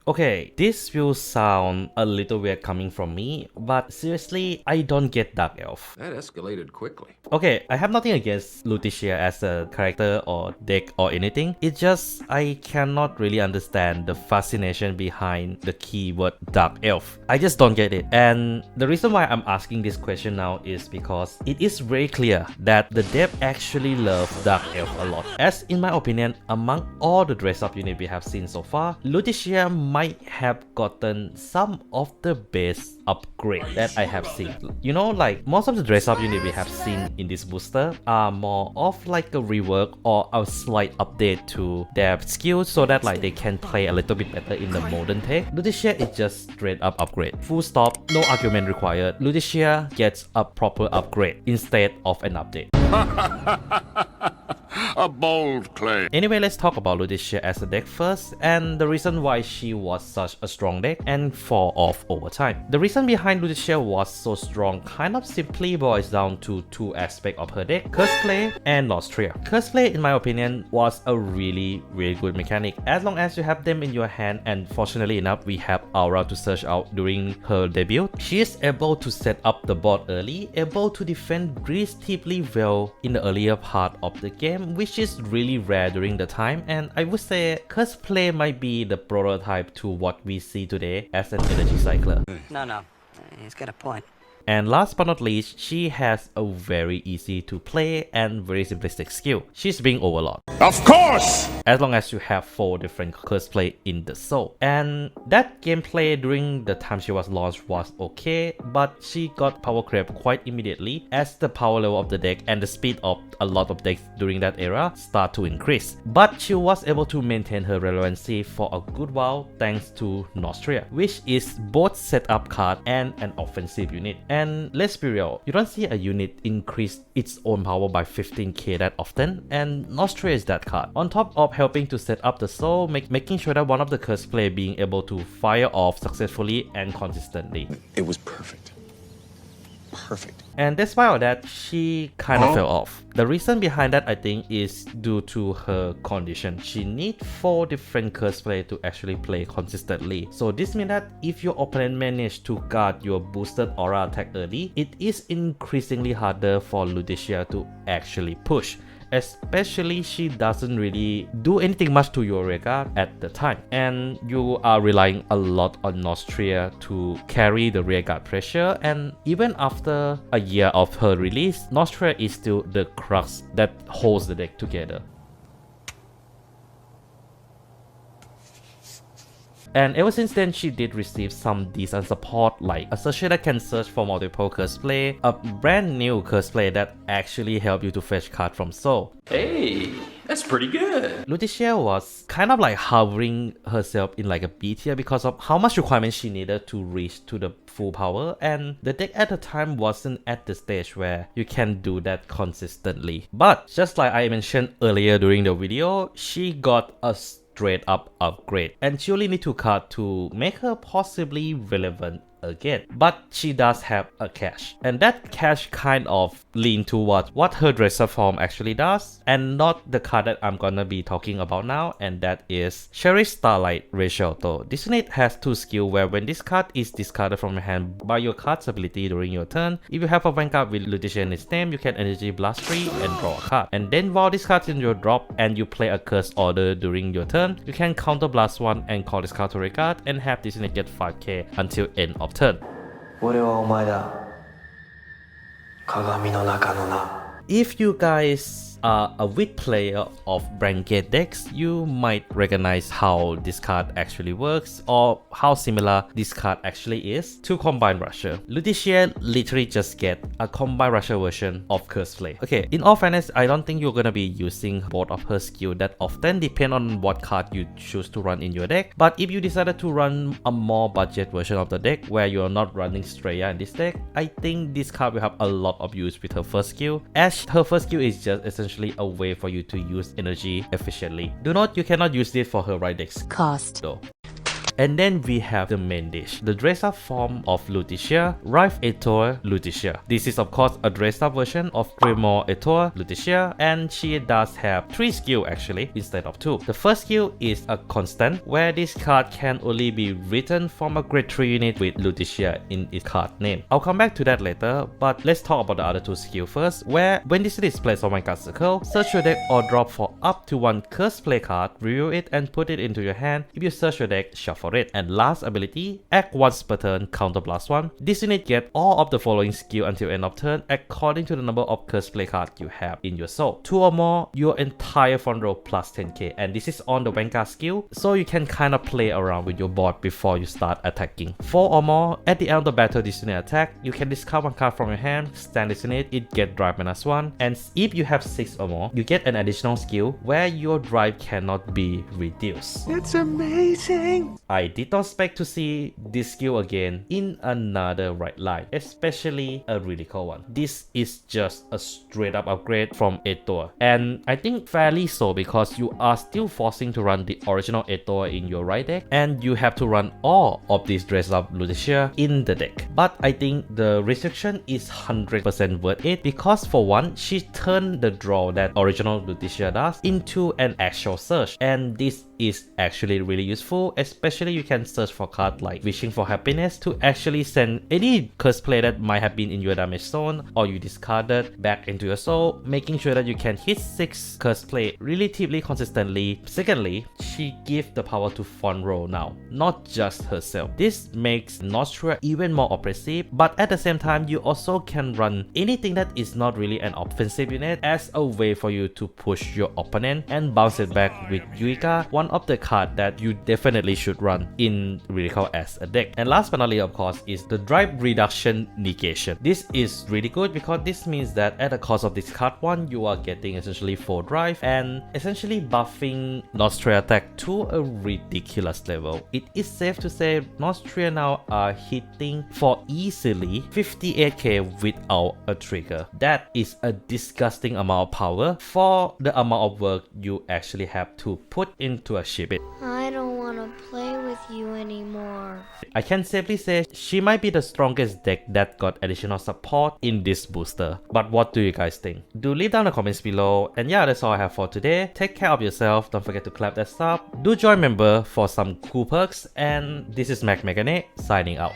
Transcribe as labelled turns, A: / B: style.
A: Okay, this will sound a little weird coming from me, but seriously, I don't get Dark Elf.
B: That escalated quickly.
A: Okay, I have nothing against Luticia as a character or deck or anything. It's just I cannot really understand the fascination behind the keyword Dark Elf. I just don't get it. And the reason why I'm asking this question now is because it is very clear that the dev actually love Dark Elf a lot. As in my opinion, among all the dress-up units we have seen so far, Luticia might have gotten some of the best upgrade that I have seen. You know, like most of the dress-up units we have seen in this booster are more of like a rework or a slight update to their skills so that like they can play a little bit better in the modern tech. Luticia is just straight up upgrade. Full stop, no argument required. Luticia gets a proper upgrade instead of an update.
B: A bold claim.
A: Anyway, let's talk about Luticia as a deck first, and the reason why she was such a strong deck and fall off over time. The reason behind Luticia was so strong kind of simply boils down to two aspects of her deck: Curse Play and Nostria. Curse Play, in my opinion, was a really good mechanic as long as you have them in your hand, and fortunately enough, we have Aura to search out during her debut. She is able to set up the board early, able to defend reasonably well in the earlier part of the game, which is really rare during the time, and I would say Curse Play might be the prototype to what we see today as an energy cycler.
C: No, he's got a point.
A: And last but not least, she has a very easy to play and very simplistic skill. She's being Overlord.
B: Of course!
A: As long as you have 4 different curse play in the soul. And that gameplay during the time she was launched was okay, but she got power creep quite immediately as the power level of the deck and the speed of a lot of decks during that era start to increase. But she was able to maintain her relevancy for a good while thanks to Nostria, which is both setup card and an offensive unit. And let's be real, you don't see a unit increase its own power by 15k that often, and Nostria is that card. On top of helping to set up the soul, making sure that one of the curse play being able to fire off successfully and consistently.
D: It was perfect. Perfect.
A: And despite all that, she kind of fell off. The reason behind that, I think, is due to her condition. She needs 4 different curse play to actually play consistently. So this means that if your opponent managed to guard your boosted aura attack early, it is increasingly harder for Luticia to actually push. Especially she doesn't really do anything much to your rearguard at the time, and you are relying a lot on Nostria to carry the rearguard pressure. And even after a year of her release, Nostria is still the crux that holds the deck together. And ever since then, she did receive some decent support, like a searcher that can search for multiple curse play, a brand new curse play that actually help you to fetch card from soul.
E: Hey, that's pretty good.
A: Luticia was kind of like hovering herself in like a B tier because of how much requirements she needed to reach to the full power, and the deck at the time wasn't at the stage where you can do that consistently. But just like I mentioned earlier during the video, she got a straight up upgrade, and she only need 2 cards to make her possibly relevant again. But she does have a cache, and that cache kind of lean towards what her dresser form actually does, and not the card that I'm gonna be talking about now, and that is Cherish Starlight Shoutout. This unit has 2 skills where when this card is discarded from your hand by your card's ability during your turn, if you have a Vanguard with Luticia in its name, you can energy blast 3 and draw a card. And then while this card is in your drop and you play a curse order during your turn, you can counter blast 1 and call this card to rearguard and have this unit get 5k until end of turn.
C: 俺はお前だ。鏡の中のな。
A: If you guys are a weak player of Vanguard decks, you might recognize how this card actually works or how similar this card actually is to Combine Rusher. Luticia literally just get a Combine Rusher version of Curse Play. Okay, in all fairness, I don't think you're gonna be using both of her skills that often, depend on what card you choose to run in your deck. But if you decided to run a more budget version of the deck where you're not running Straya in this deck, I think this card will have a lot of use with her first skill, as her first skill is just essentially a way for you to use energy efficiently. Do note, you cannot use it for her right decks
F: Cost.
A: though. And then we have the main dish, the dressed up form of Luticia, Rife Etor Luticia. This is of course a dressed up version of Grimoire Etor Luticia, and she does have 3 skills actually instead of 2. The first skill is a constant, where this card can only be written from a grade 3 unit with Luticia in its card name. I'll come back to that later, but let's talk about the other 2 skills first, where when this is placed on Vanguard circle, search your deck or drop for up to 1 curse play card, review it and put it into your hand. If you search your deck, shuffle it. And last ability, act once per turn, counter +1. This unit get all of the following skill until end of turn according to the number of curse play cards you have in your soul. 2 or more, your entire front row plus 10k, and this is on the Vanguard skill, so you can kind of play around with your board before you start attacking. 4 or more, at the end of the battle this unit attack, you can discard 1 card from your hand, stand this unit, it get drive -1, and if you have 6 or more, you get an additional skill where your drive cannot be reduced.
B: It's amazing.
A: I did not expect to see this skill again in another right line, especially a really cool one. This is just a straight up upgrade from Etor, and I think fairly so because you are still forcing to run the original Etor in your right deck, and you have to run all of these dressed up Luticia in the deck. But I think the restriction is 100% worth it, because for one, she turned the draw that original Luticia does into an actual search, and this is actually really useful, especially you can search for cards like Wishing for Happiness to actually send any curse play that might have been in your damage zone or you discarded back into your soul, making sure that you can hit 6 curse play relatively consistently. Secondly, she gives the power to front row now, not just herself. This makes Nostria even more oppressive, but at the same time you also can run anything that is not really an offensive unit as a way for you to push your opponent and bounce it back with Yuika, one of the cards that you definitely should run in Radical as a deck. And last but not least, of course, is the drive reduction negation. This is really good because this means that at the cost of this card 1, you are getting essentially 4 drive and essentially buffing Nostria attack to a ridiculous level. It is safe to say Nostria now are hitting for easily 58k without a trigger. That is a disgusting amount of power for the amount of work you actually have to put into a ship it.
F: I don't want to play with you anymore.
A: I can safely say she might be the strongest deck that got additional support in this booster. But what do you guys think? Do leave down the comments below, and yeah, that's all I have for today. Take care of yourself, don't forget to clap that sub, do join member for some cool perks, and this is Mac Megane signing out.